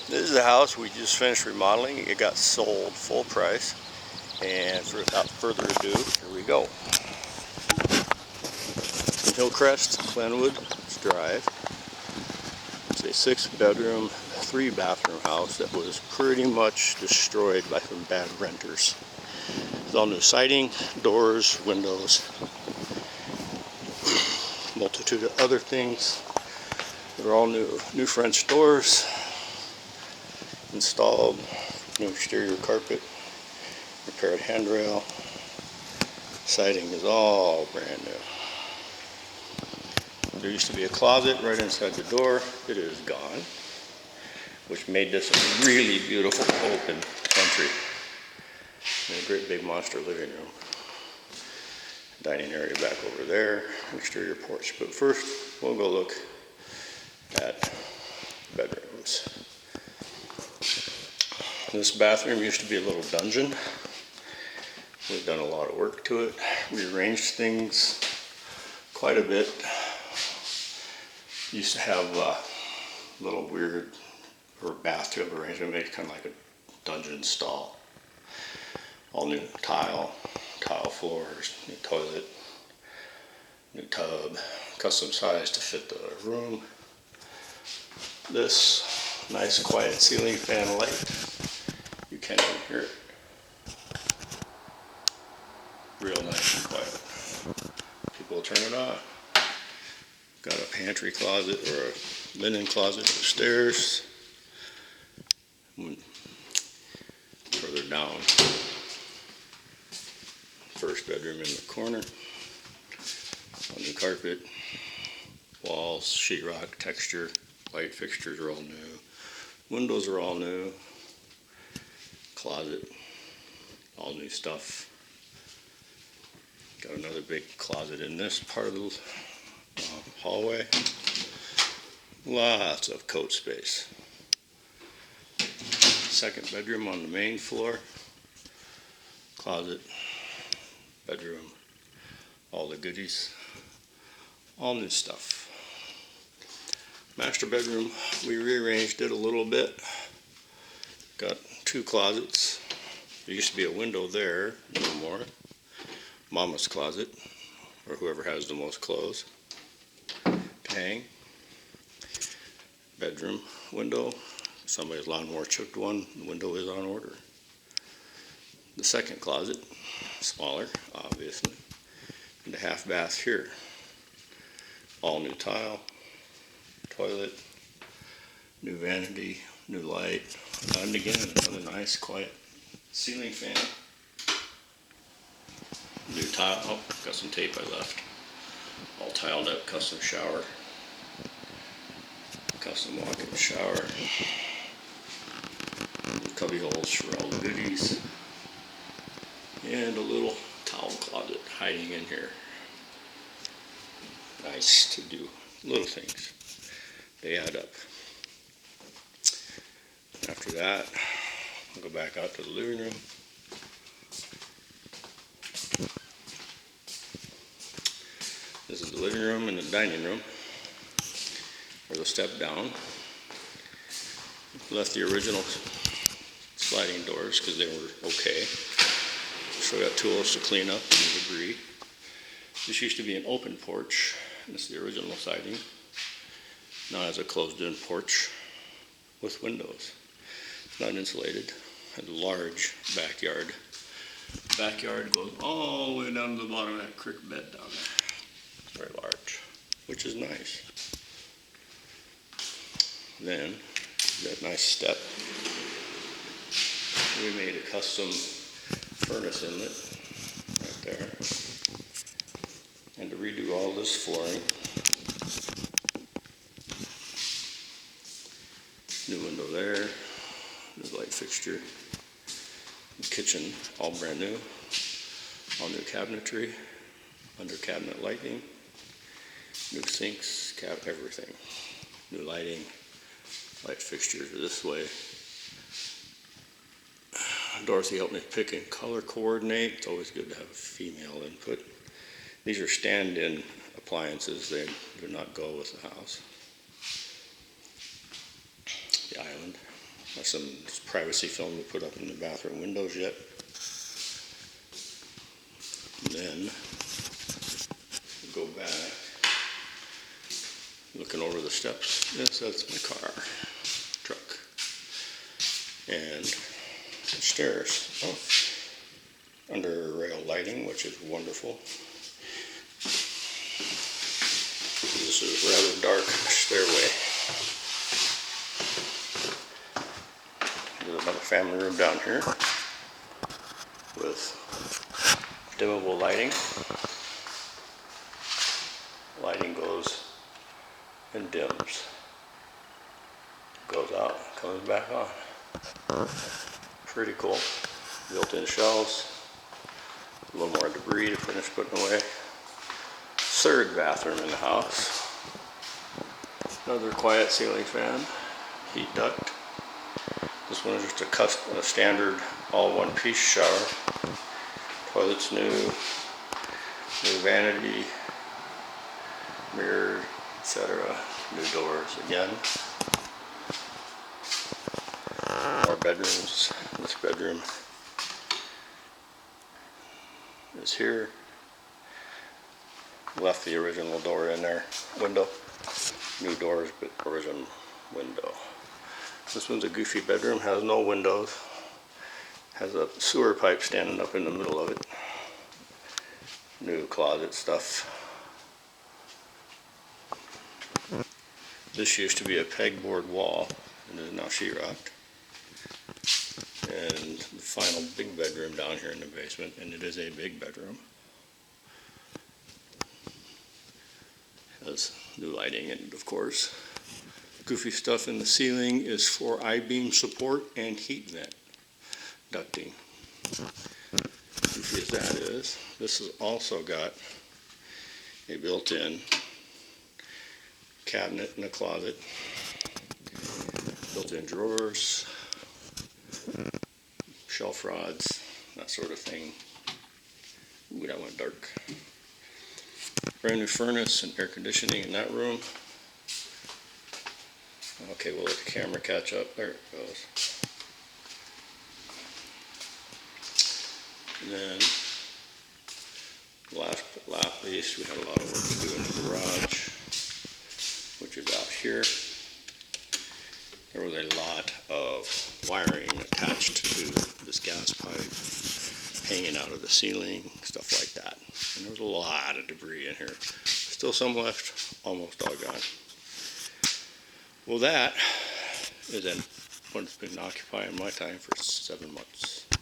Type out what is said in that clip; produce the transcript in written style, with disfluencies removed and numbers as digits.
This is the house we just finished remodeling. It got sold full price. And without further ado, here we go. Hillcrest, Glenwood Drive. It's a 6-bedroom, 3-bathroom house that was pretty much destroyed by some bad renters. It's all new siding, doors, windows, multitude of other things. They're all new. New French doors installed, new exterior carpet, repaired handrail. Siding is all brand new. There used to be a closet right inside the door. It is gone, which made this a really beautiful open entry. And a great big monster living room. Dining area back over there, exterior porch. But first, we'll go look at bedrooms. This bathroom used to be a little dungeon. We've done a lot of work to it, rearranged things quite a bit. Used to have a little weird bathtub arrangement, made kind of like a dungeon stall. All new tile floors, new toilet, new tub, custom size to fit the room. This nice quiet ceiling fan light. You can't even hear it. Real nice and quiet. People will turn it off. Got a pantry closet or a linen closet upstairs. Further down, first bedroom in the corner. A new carpet, walls, sheetrock, texture, light fixtures are all new. Windows are all new. Closet, all new stuff. Got another big closet in this part of the hallway. Lots of coat space. Second bedroom on the main floor. Closet, bedroom, all the goodies, all new stuff. Master bedroom, we rearranged it a little bit. Got 2 closets. There used to be a window there, no more. Mama's closet, or whoever has the most clothes to hang. Bedroom window. Somebody's lawnmower chipped one. The window is on order. The second closet, smaller, obviously. And a half bath here. All new tile, toilet, new vanity, new light, and again, another nice, quiet ceiling fan. New tile, oh, got some tape I left. All tiled up, custom shower. Custom walk-in shower. Cubby holes for all the goodies. And a little towel closet hiding in here. Nice to do. Little things. They add up. After that, I'll go back out to the living room. This is the living room and the dining room. There's a step down. Left the original sliding doors because they were okay. So we got tools to clean up the debris. This used to be an open porch. This is the original siding. Now it has a closed-in porch with windows. It's not insulated. Has a large backyard. Backyard goes all the way down to the bottom of that creek bed down there. It's very large, which is nice. Then, that nice step. We made a custom furnace inlet right there. And to redo all this flooring. New window there. New light fixture. The kitchen, all brand new. All new cabinetry. Under cabinet lighting. New sinks, everything. New lighting. Light fixtures are this way. Dorothy helped me pick and color coordinate. It's always good to have female input. These are stand-in appliances. They do not go with the house. The island. some privacy film to put up in the bathroom windows yet. And then go back, looking over the steps. Yes, that's my car, truck, and the stairs. Oh, under rail lighting, which is wonderful. This is a rather dark stairway. There's another family room down here with dimmable lighting. Lighting goes and dims. Goes out, comes back on. Pretty cool. Built-in shelves. A little more debris to finish putting away. Third bathroom in the house. Another quiet ceiling fan. Heat duct. This one is just a standard all one-piece shower. Toilet's new. New vanity. Mirror, etc. New doors again. More bedrooms. This bedroom is here. Left the original door in there. Window. New doors, but original window. This one's a goofy bedroom. Has no windows. Has a sewer pipe standing up in the middle of it. New closet stuff. This used to be a pegboard wall, and is now sheetrocked. And the final big bedroom down here in the basement, and it is a big bedroom. Has new lighting in it, of course. Goofy stuff in the ceiling is for I-beam support and heat vent ducting. Goofy as that is, this has also got a built-in cabinet in the closet, built-in drawers, shelf rods, that sort of thing. Ooh, that went dark. Brand new furnace and air conditioning in that room. Okay, we'll let the camera catch up. There it goes. And then, last but not least, we had a lot of work to do in the garage, which is out here. There was a lot of wiring attached to this gas pipe, hanging out of the ceiling, stuff like that. And there was a lot of debris in here. Still some left, almost all gone. Well, that is what's been occupying my time for 7 months.